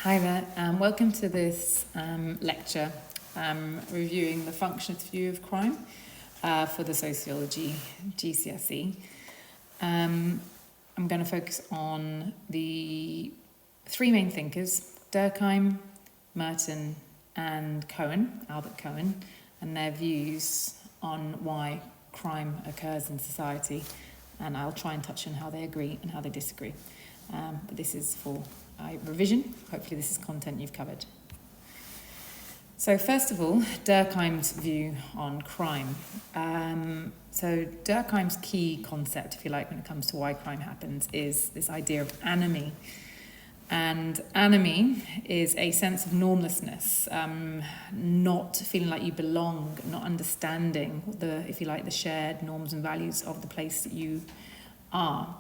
Hi there, welcome to this lecture reviewing the functionalist view of crime for the sociology GCSE. I'm going to focus on the three main thinkers, Durkheim, Merton and Albert Cohen, and their views on why crime occurs in society, and I'll try and touch on how they agree and how they disagree. But this is for revision. Hopefully this is content you've covered. So first of all, Durkheim's view on crime. So Durkheim's key concept, if you like, when it comes to why crime happens is this idea of anomie. And anomie is a sense of normlessness, not feeling like you belong, not understanding if you like, the shared norms and values of the place that you are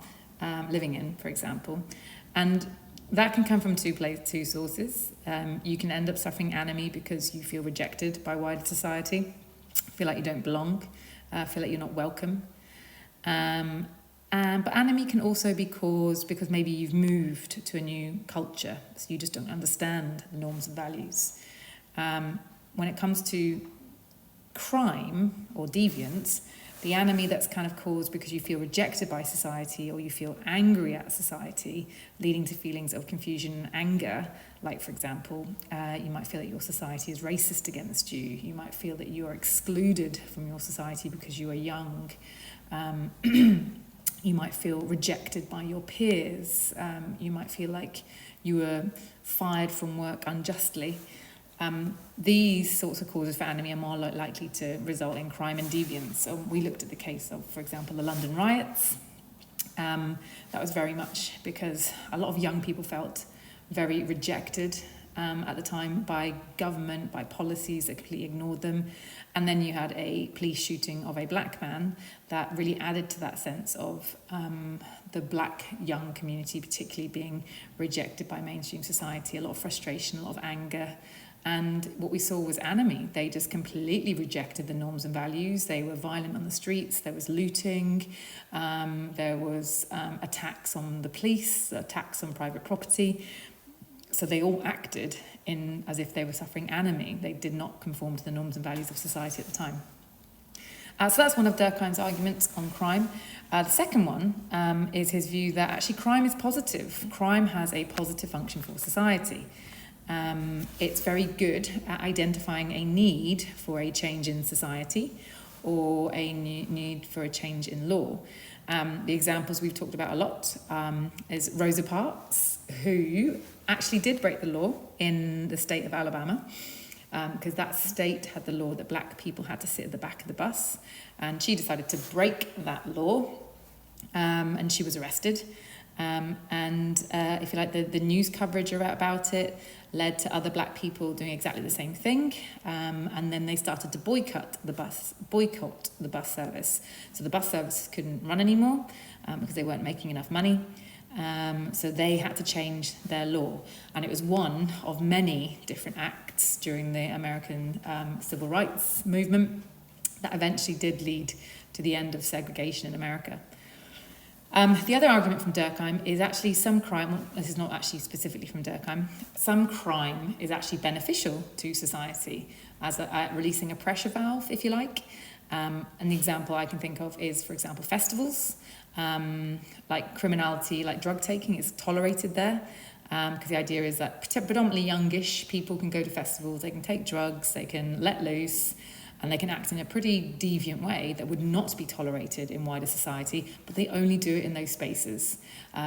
living in, for example. And that can come from two sources. You can end up suffering anomie because you feel rejected by wider society, feel like you don't belong, feel like you're not welcome. But anomie can also be caused because maybe you've moved to a new culture, so you just don't understand the norms and values. When it comes to crime or deviance, the anomie that's kind of caused because you feel rejected by society or you feel angry at society, leading to feelings of confusion and anger. Like, for example, you might feel that your society is racist against you. You might feel that you are excluded from your society because you are young. You might feel rejected by your peers. You might feel like you were fired from work unjustly. These sorts of causes for anomie are more likely to result in crime and deviance. So we looked at the case of, for example, the London riots. That was very much because a lot of young people felt very rejected at the time by government, by policies that completely ignored them. And then you had a police shooting of a black man that really added to that sense of the black young community particularly being rejected by mainstream society, a lot of frustration, a lot of anger. And what we saw was anomie. They just completely rejected the norms and values. They were violent on the streets. There was looting. There was attacks on the police, attacks on private property. So they all acted as if they were suffering anomie. They did not conform to the norms and values of society at the time. So that's one of Durkheim's arguments on crime. The second one is his view that actually crime is positive. Crime has a positive function for society. It's very good at identifying a need for a change in society or a need for a change in law. The examples we've talked about a lot is Rosa Parks, who actually did break the law in the state of Alabama, because that state had the law that black people had to sit at the back of the bus, and she decided to break that law, and she was arrested. If you like, the news coverage about it led to other black people doing exactly the same thing, and then they started to boycott the bus service. So the bus service couldn't run anymore because they weren't making enough money. So they had to change their law, and it was one of many different acts during the American civil rights movement that eventually did lead to the end of segregation in America. The other argument from Durkheim is actually some crime, well, this is not actually specifically from Durkheim, some crime is actually beneficial to society as releasing a pressure valve, if you like. And the example I can think of is, for example, festivals. Like criminality, like drug taking is tolerated there, because the idea is that predominantly youngish people can go to festivals, they can take drugs, they can let loose, and they can act in a pretty deviant way that would not be tolerated in wider society, but they only do it in those spaces.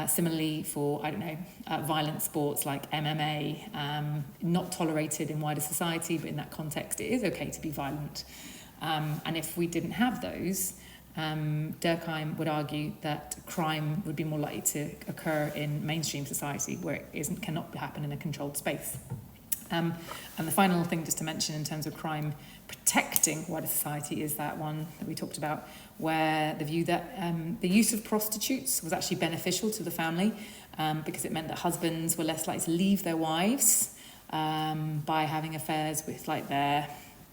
Similarly for, violent sports like MMA, not tolerated in wider society, but in that context it is okay to be violent. And if we didn't have those, Durkheim would argue that crime would be more likely to occur in mainstream society where it cannot happen in a controlled space. And the final thing just to mention in terms of crime protecting wider society is that one that we talked about, where the view that the use of prostitutes was actually beneficial to the family because it meant that husbands were less likely to leave their wives by having affairs with like their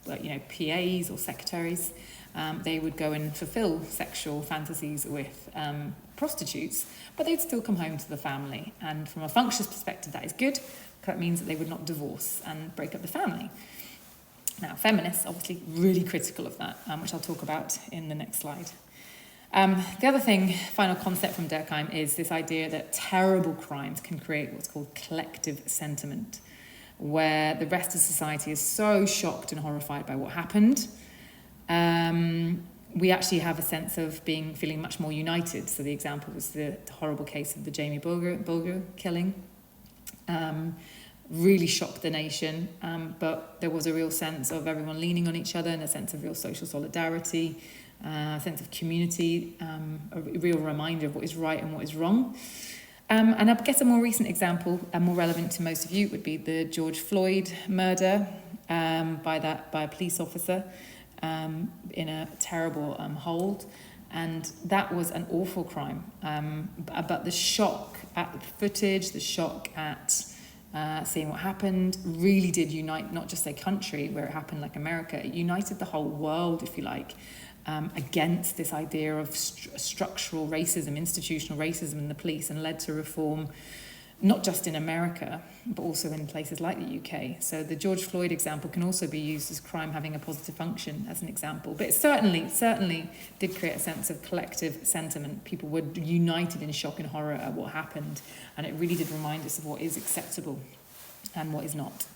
PAs or secretaries. they would go and fulfill sexual fantasies with prostitutes, but they'd still come home to the family. And from a functionalist perspective, that is good, because that means that they would not divorce and break up the family. Now, feminists obviously really critical of that, which I'll talk about in the next slide. The other thing, final concept from Durkheim, is this idea that terrible crimes can create what's called collective sentiment, where the rest of society is so shocked and horrified by what happened. We actually have a sense of feeling much more united. So the example was the horrible case of the Jamie Bulger killing. Really shocked the nation, but there was a real sense of everyone leaning on each other and a sense of real social solidarity, a sense of community, a real reminder of what is right and what is wrong. And I guess a more recent example, and more relevant to most of you, would be the George Floyd murder by a police officer in a terrible hold. And that was an awful crime. But the shock at the footage, the shock at seeing what happened, really did unite not just a country where it happened, like America. It united the whole world, if you like, against this idea of structural racism, institutional racism in the police, and led to reform, not just in America, but also in places like the UK. So the George Floyd example can also be used as crime having a positive function as an example. But it certainly did create a sense of collective sentiment. People were united in shock and horror at what happened, and it really did remind us of what is acceptable and what is not.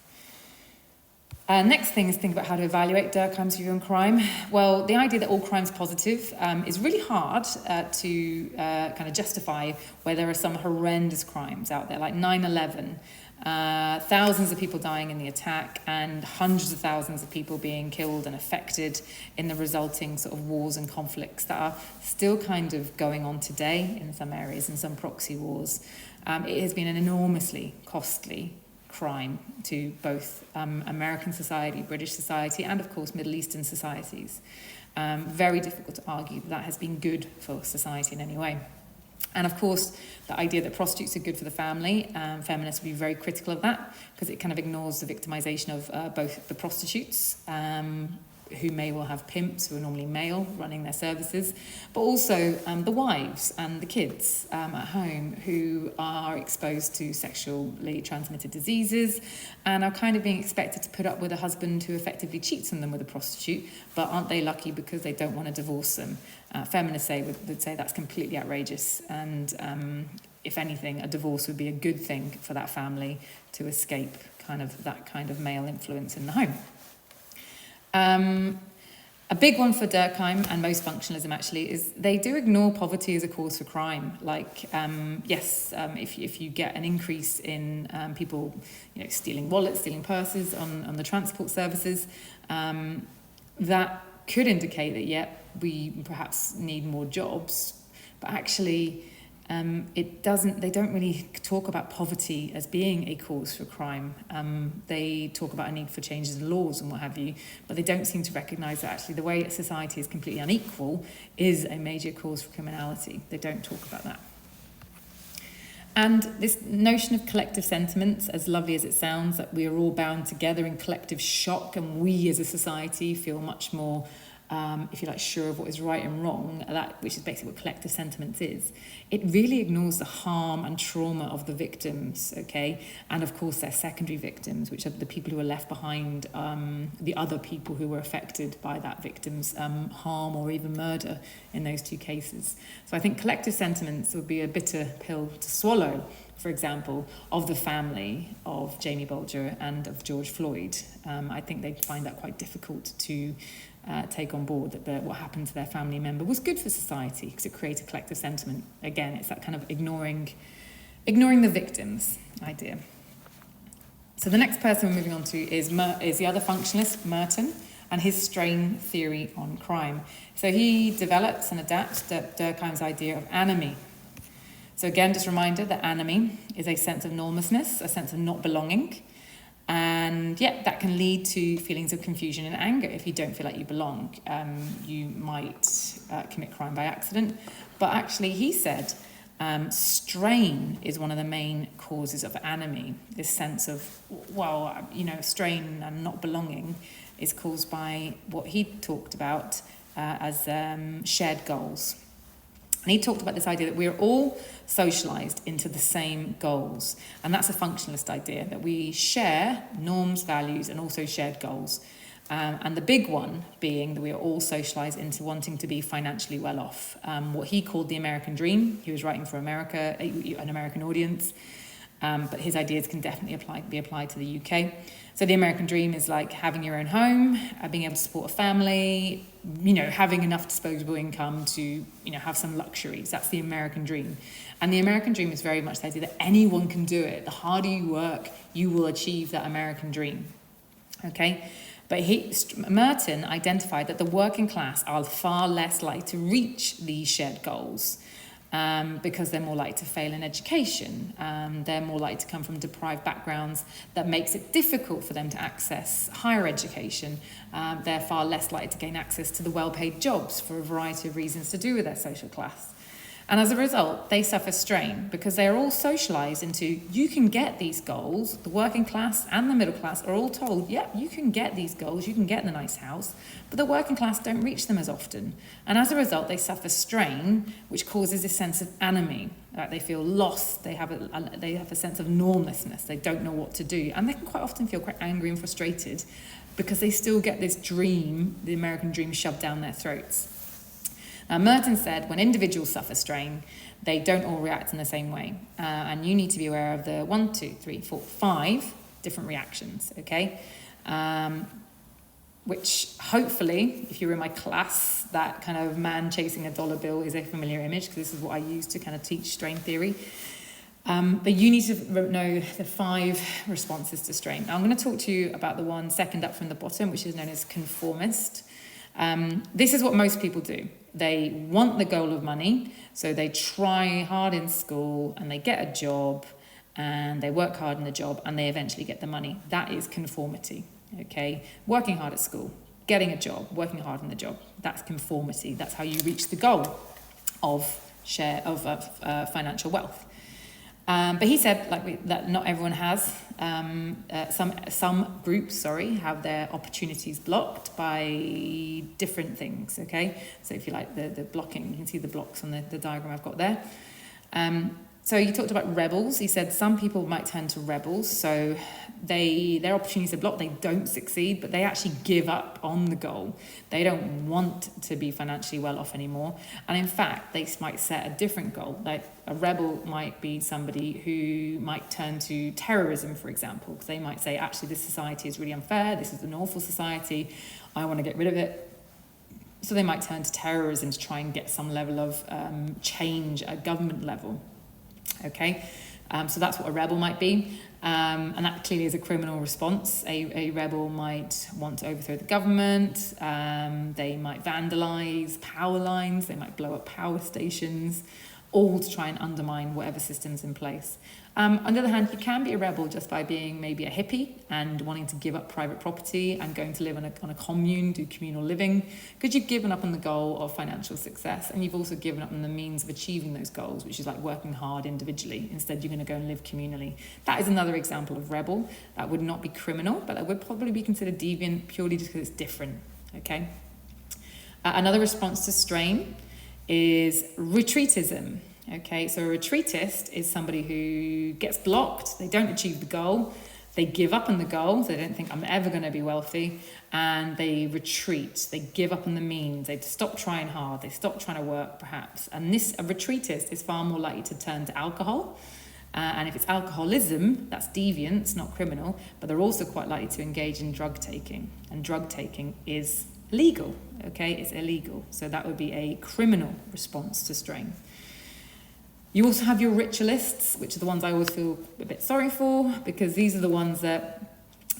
Next thing is think about how to evaluate Durkheim's view on crime. Well, the idea that all crime's positive is really hard to kind of justify where there are some horrendous crimes out there, like 9/11, thousands of people dying in the attack and hundreds of thousands of people being killed and affected in the resulting sort of wars and conflicts that are still kind of going on today in some areas, in some proxy wars. It has been an enormously costly crime to both American society, British society, and of course Middle Eastern societies. Very difficult to argue that has been good for society in any way. And of course, the idea that prostitutes are good for the family, feminists would be very critical of that, because it kind of ignores the victimization of both the prostitutes, who may well have pimps, who are normally male, running their services, but also the wives and the kids at home who are exposed to sexually transmitted diseases and are kind of being expected to put up with a husband who effectively cheats on them with a prostitute, but aren't they lucky because they don't want to divorce them? Feminists would say that's completely outrageous, and if anything, a divorce would be a good thing for that family to escape that kind of male influence in the home. A big one for Durkheim and most functionalism actually is they do ignore poverty as a cause for crime. Like, if you get an increase in people, stealing wallets, stealing purses on the transport services, that could indicate that we perhaps need more jobs, but actually they don't really talk about poverty as being a cause for crime. They talk about a need for changes in laws and what have you, but they don't seem to recognise that actually the way society is completely unequal is a major cause for criminality. They don't talk about that. And this notion of collective sentiments, as lovely as it sounds, that we are all bound together in collective shock, and we as a society feel much more if you like, sure of what is right and wrong, which is basically what collective sentiments is, it really ignores the harm and trauma of the victims, okay? And of course their secondary victims, which are the people who are left behind, the other people who were affected by that victim's harm or even murder in those two cases. So I think collective sentiments would be a bitter pill to swallow, for example, of the family of Jamie Bulger and of George Floyd. I think they'd find that quite difficult to take on board, that what happened to their family member was good for society because it created collective sentiment. Again, it's that kind of ignoring the victims idea. So the next person we're moving on to is the other functionalist, Merton, and his strain theory on crime. So he develops and adapts Durkheim's idea of anomie. So again, just a reminder that anomie is a sense of normlessness, a sense of not belonging. And that can lead to feelings of confusion and anger if you don't feel like you belong. You might commit crime by accident. But actually, he said, strain is one of the main causes of anomie. This sense of, strain and not belonging is caused by what he talked about shared goals. And he talked about this idea that we're all socialized into the same goals. And that's a functionalist idea, that we share norms, values, and also shared goals. And the big one being that we are all socialized into wanting to be financially well off. What he called the American dream. He was writing for America, an American audience. But his ideas can definitely be applied to the UK. So the American dream is like having your own home, being able to support a family, having enough disposable income to, have some luxuries. That's the American dream. And the American dream is very much the idea that anyone can do it. The harder you work, you will achieve that American dream. Okay? But Merton identified that the working class are far less likely to reach these shared goals. Because they're more likely to fail in education. They're more likely to come from deprived backgrounds that makes it difficult for them to access higher education. They're far less likely to gain access to the well-paid jobs for a variety of reasons to do with their social class. And as a result, they suffer strain because they are all socialised into, you can get these goals. The working class and the middle class are all told, you can get these goals, you can get the nice house, but the working class don't reach them as often. And as a result, they suffer strain, which causes a sense of anomie. They feel lost, they have a sense of normlessness, they don't know what to do. And they can quite often feel quite angry and frustrated because they still get this dream, the American dream, shoved down their throats. Now, Merton said when individuals suffer strain, they don't all react in the same way. And you need to be aware of the 1, 2, 3, 4, 5 different reactions, okay? Which hopefully, if you're in my class, that kind of man chasing a dollar bill is a familiar image, because this is what I use to kind of teach strain theory. But you need to know the 5 responses to strain. Now, I'm going to talk to you about the one second up from the bottom, which is known as conformist. This is what most people do. They want the goal of money, so they try hard in school and they get a job and they work hard in the job and they eventually get the money. That is conformity, okay? Working hard at school, getting a job, working hard in the job, that's conformity. That's how you reach the goal of financial wealth. But he said, that not everyone has. Some groups, have their opportunities blocked by different things. Okay, so if you like the blocking, you can see the blocks on the diagram I've got there. So he talked about rebels. He said some people might turn to rebels. So their opportunities are blocked. They don't succeed, but they actually give up on the goal. They don't want to be financially well off anymore. And in fact, they might set a different goal. Like a rebel might be somebody who might turn to terrorism, for example, because they might say, actually, this society is really unfair. This is an awful society. I want to get rid of it. So they might turn to terrorism to try and get some level of change at government level. Okay, so that's what a rebel might be, and that clearly is a criminal response. A rebel might want to overthrow the government, they might vandalise power lines, they might blow up power stations, all to try and undermine whatever system's in place. On the other hand, you can be a rebel just by being maybe a hippie and wanting to give up private property and going to live on a commune, do communal living, because you've given up on the goal of financial success and you've also given up on the means of achieving those goals, which is like working hard individually. Instead, you're going to go and live communally. That is another example of rebel. That would not be criminal, but that would probably be considered deviant purely just because it's different. Okay. Another response to strain is retreatism. Okay, so a retreatist is somebody who gets blocked, they don't achieve the goal, they give up on the goal, they don't think I'm ever going to be wealthy, and they retreat, they give up on the means, they stop trying hard, they stop trying to work perhaps. And a retreatist is far more likely to turn to alcohol, and if it's alcoholism, that's deviance, not criminal, but they're also quite likely to engage in drug taking, and drug taking is legal, okay, it's illegal, so that would be a criminal response to strain. You also have your ritualists, which are the ones I always feel a bit sorry for, because these are the ones that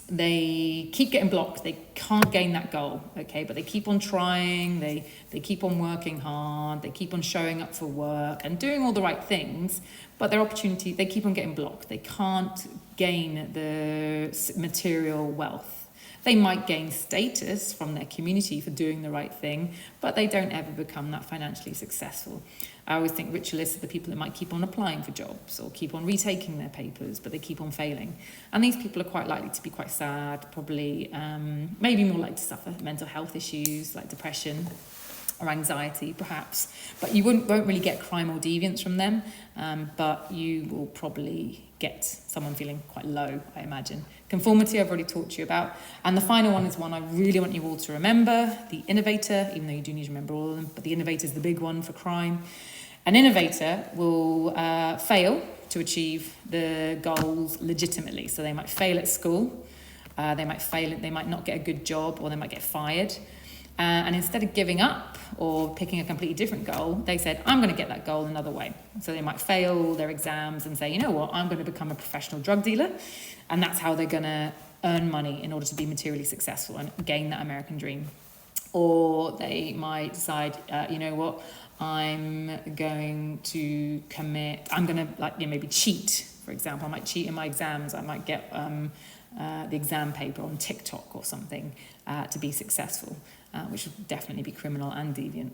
they keep getting blocked, they can't gain that goal, okay, but they keep on trying, they keep on working hard, they keep on showing up for work and doing all the right things, but their opportunity, they keep on getting blocked. They can't gain the material wealth. They might gain status from their community for doing the right thing, but they don't ever become that financially successful. I always think ritualists are the people that might keep on applying for jobs or keep on retaking their papers, but they keep on failing. And these people are quite likely to be quite sad, probably maybe more likely to suffer mental health issues like depression. or anxiety perhaps, but you won't really get crime or deviance from them, but you will probably get someone feeling quite low, I imagine. Conformity I've already talked to you about, and the final one is one I really want you all to remember, the innovator, even though you do need to remember all of them, but the innovator is the big one for crime. An innovator will fail to achieve the goals legitimately, so they might fail at school, they might not get a good job, or they might get fired. And instead of giving up or picking a completely different goal, they said, I'm going to get that goal another way. So they might fail their exams and say, you know what, I'm going to become a professional drug dealer. And that's how they're going to earn money in order to be materially successful and gain that American dream. Or they might decide, you know what, I'm going to maybe cheat, for example. I might cheat in my exams. I might get the exam paper on TikTok or something to be successful. Which would definitely be criminal and deviant.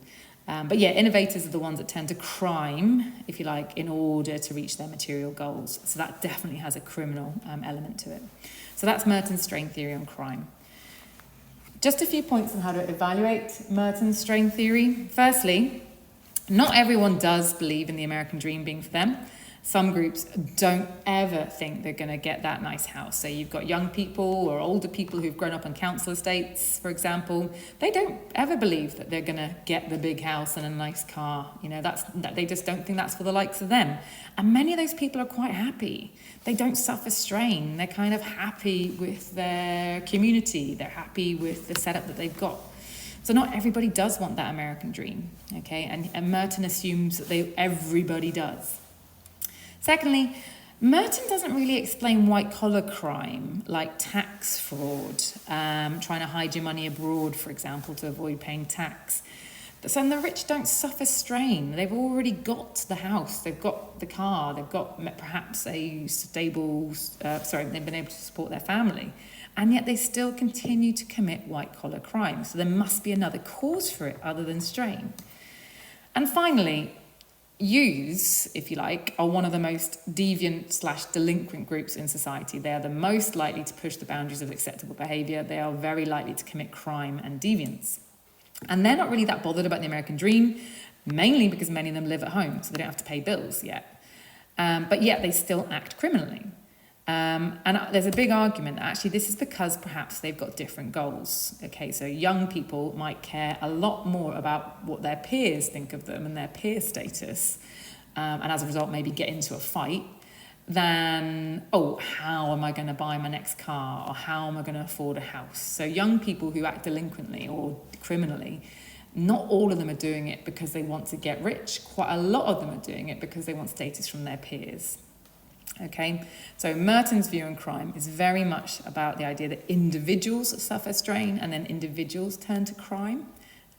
But yeah, innovators are the ones that tend to crime, if you like, in order to reach their material goals. So that definitely has a criminal element to it. So that's Merton's strain theory on crime. Just a few points on how to evaluate Merton's strain theory. Firstly, not everyone does believe in the American dream being for them. Some groups don't ever think they're going to get that nice house. So you've got young people or older people who've grown up on council estates, for example. They don't ever believe that they're going to get the big house and a nice car. You know, they just don't think that's for the likes of them. And many of those people are quite happy. They don't suffer strain. They're kind of happy with their community. They're happy with the setup that they've got. So not everybody does want that American dream, okay? And Merton assumes that everybody does. Secondly, Merton doesn't really explain white-collar crime, like tax fraud, trying to hide your money abroad, for example, to avoid paying tax. So the rich don't suffer strain. They've already got the house, they've got the car, they've got perhaps a stable, they've been able to support their family. And yet they still continue to commit white-collar crime. So there must be another cause for it other than strain. And finally, youths, if you like, are one of the most deviant/delinquent groups in society. They are the most likely to push the boundaries of acceptable behaviour. They are very likely to commit crime and deviance. And they're not really that bothered about the American dream, mainly because many of them live at home, so they don't have to pay bills yet. But yet they still act criminally. And there's a big argument that actually this is because perhaps they've got different goals. Okay, so young people might care a lot more about what their peers think of them and their peer status, and as a result maybe get into a fight, than, how am I going to buy my next car, or how am I going to afford a house? So young people who act delinquently or criminally, not all of them are doing it because they want to get rich. Quite a lot of them are doing it because they want status from their peers. Okay, so Merton's view on crime is very much about the idea that individuals suffer strain and then individuals turn to crime,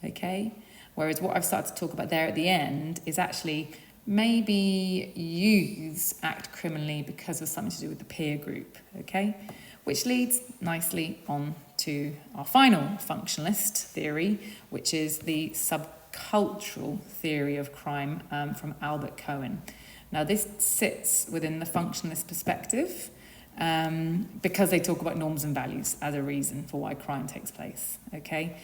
okay? Whereas what I've started to talk about there at the end is actually maybe youths act criminally because of something to do with the peer group, okay? Which leads nicely on to our final functionalist theory, which is the subcultural theory of crime from Albert Cohen. Now, this sits within the functionalist perspective because they talk about norms and values as a reason for why crime takes place, okay?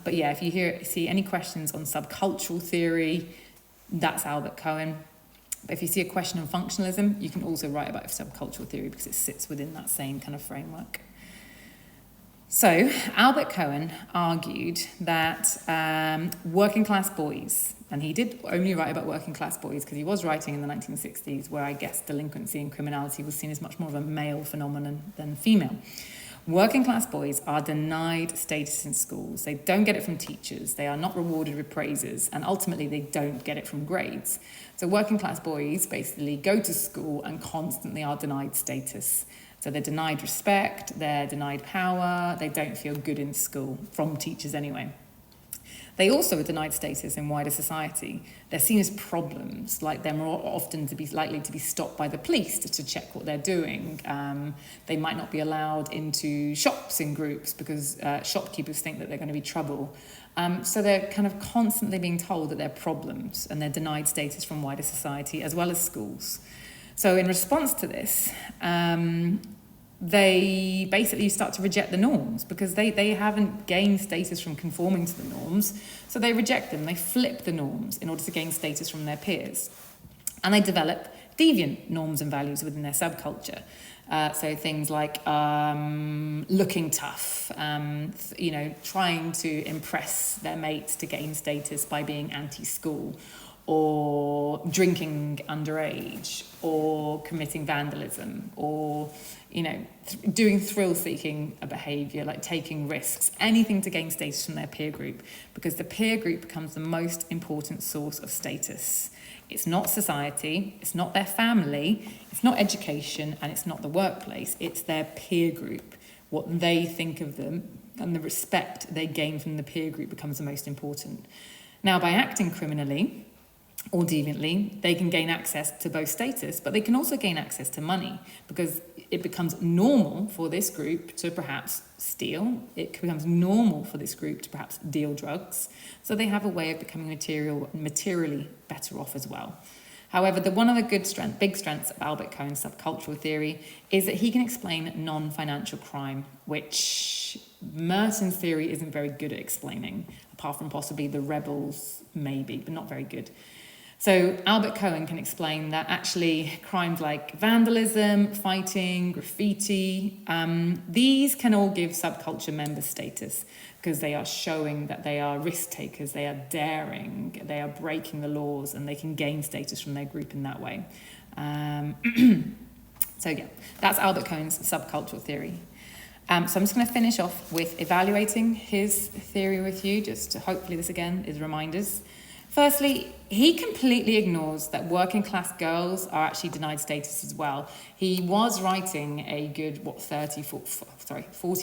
But yeah, if you see any questions on subcultural theory, that's Albert Cohen. But if you see a question on functionalism, you can also write about subcultural theory because it sits within that same kind of framework. So, Albert Cohen argued that working class boys, and he did only write about working class boys because he was writing in the 1960s where I guess delinquency and criminality was seen as much more of a male phenomenon than female. Working class boys are denied status in schools. They don't get it from teachers. They are not rewarded with praises. And ultimately, they don't get it from grades. So working class boys basically go to school and constantly are denied status. So they're denied respect, they're denied power, they don't feel good in school, from teachers anyway. They also are denied status in wider society. They're seen as problems, like they're more often likely to be stopped by the police to check what they're doing. They might not be allowed into shops in groups because shopkeepers think that they're going to be trouble. So they're kind of constantly being told that they're problems and they're denied status from wider society as well as schools. So in response to this, they basically start to reject the norms because they haven't gained status from conforming to the norms. So they reject them, they flip the norms in order to gain status from their peers. And they develop deviant norms and values within their subculture. So things like looking tough, trying to impress their mates to gain status by being anti-school, or drinking underage, or committing vandalism, or doing thrill-seeking behaviour, like taking risks, anything to gain status from their peer group, because the peer group becomes the most important source of status. It's not society, it's not their family, it's not education, and it's not the workplace. It's their peer group. What they think of them and the respect they gain from the peer group becomes the most important. Now, by acting criminally or deviantly, they can gain access to both status, but they can also gain access to money, because it becomes normal for this group to perhaps steal. It becomes normal for this group to perhaps deal drugs. So they have a way of becoming materially better off as well. However, one of the big strengths of Albert Cohen's subcultural theory is that he can explain non-financial crime, which Merton's theory isn't very good at explaining, apart from possibly the rebels, maybe, but not very good. So Albert Cohen can explain that actually crimes like vandalism, fighting, graffiti, these can all give subculture members status because they are showing that they are risk takers, they are daring, they are breaking the laws, and they can gain status from their group in that way. So yeah, that's Albert Cohen's subcultural theory. So I'm just going to finish off with evaluating his theory with you, just to hopefully this again is reminders. Firstly, he completely ignores that working class girls are actually denied status as well. He was writing a good, 40,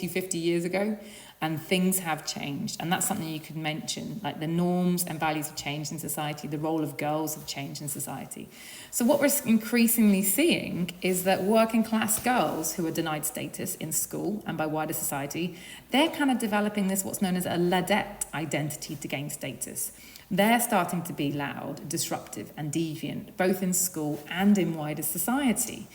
50 years ago, and things have changed. And that's something you could mention, like the norms and values have changed in society, the role of girls have changed in society. So what we're increasingly seeing is that working class girls who are denied status in school and by wider society, they're kind of developing this, what's known as a ladette identity to gain status. They're starting to be loud, disruptive and deviant, both in school and in wider society,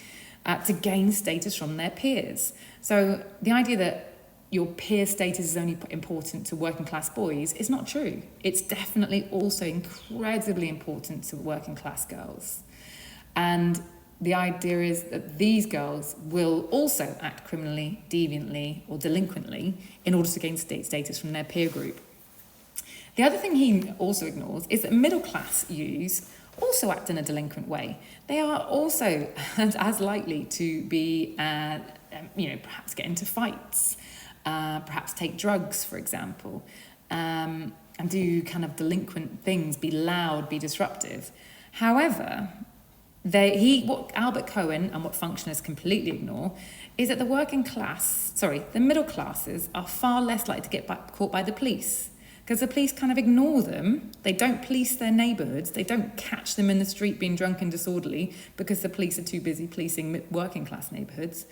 to gain status from their peers. So the idea that your peer status is only important to working class boys is not true. It's definitely also incredibly important to working class girls. And the idea is that these girls will also act criminally, deviantly or delinquently in order to gain status from their peer group. The other thing he also ignores is that middle class youths also act in a delinquent way. They are also as likely to be, perhaps get into fights, perhaps take drugs, for example, and do kind of delinquent things, be loud, be disruptive. However, what Albert Cohen and what functionalists completely ignore is that the middle classes are far less likely to get caught by the police. Because the police kind of ignore them. They don't police their neighbourhoods. They don't catch them in the street being drunk and disorderly because the police are too busy policing working class neighbourhoods.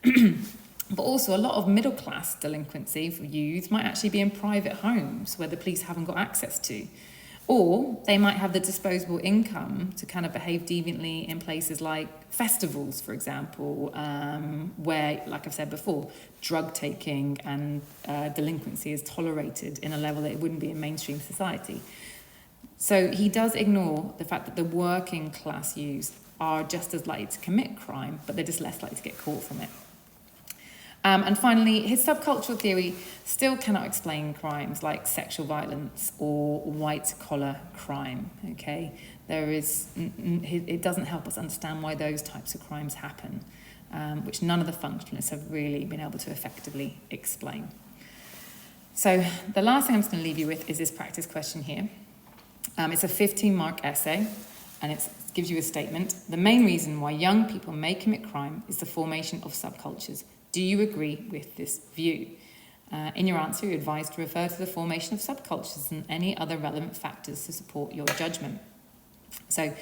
But also a lot of middle class delinquency for youth might actually be in private homes where the police haven't got access to. Or they might have the disposable income to kind of behave deviantly in places like festivals, for example, where, like I've said before, drug taking and delinquency is tolerated in a level that it wouldn't be in mainstream society. So he does ignore the fact that the working class youths are just as likely to commit crime, but they're just less likely to get caught from it. And finally, his subcultural theory still cannot explain crimes like sexual violence or white-collar crime, okay? It doesn't help us understand why those types of crimes happen, which none of the functionalists have really been able to effectively explain. So the last thing I'm just going to leave you with is this practice question here. It's a 15-mark essay, and it gives you a statement. The main reason why young people may commit crime is the formation of subcultures. Do you agree with this view? In your answer, you're advised to refer to the formation of subcultures and any other relevant factors to support your judgment. So,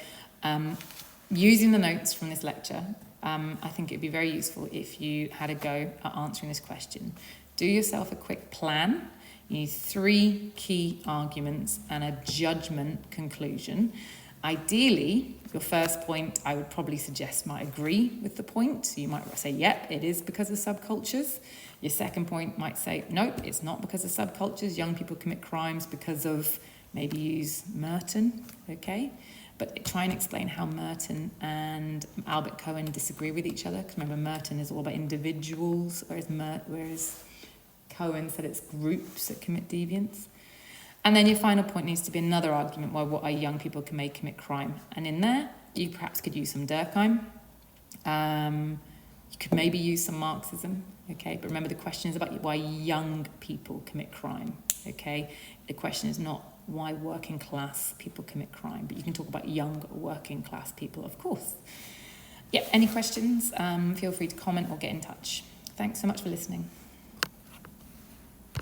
using the notes from this lecture, I think it'd be very useful if you had a go at answering this question. Do yourself a quick plan. You need 3 key arguments and a judgment conclusion. Ideally, your first point, I would probably suggest might agree with the point. So you might say, yep, it is because of subcultures. Your second point might say, nope, it's not because of subcultures. Young people commit crimes because of, maybe use Merton, okay? But try and explain how Merton and Albert Cohen disagree with each other. Because remember, Merton is all about individuals, whereas Cohen said it's groups that commit deviance. And then your final point needs to be another argument why young people may commit crime. And in there, you perhaps could use some Durkheim. You could maybe use some Marxism, okay? But remember, the question is about why young people commit crime, okay? The question is not why working class people commit crime, but you can talk about young working class people, of course. Yeah, any questions? Feel free to comment or get in touch. Thanks so much for listening.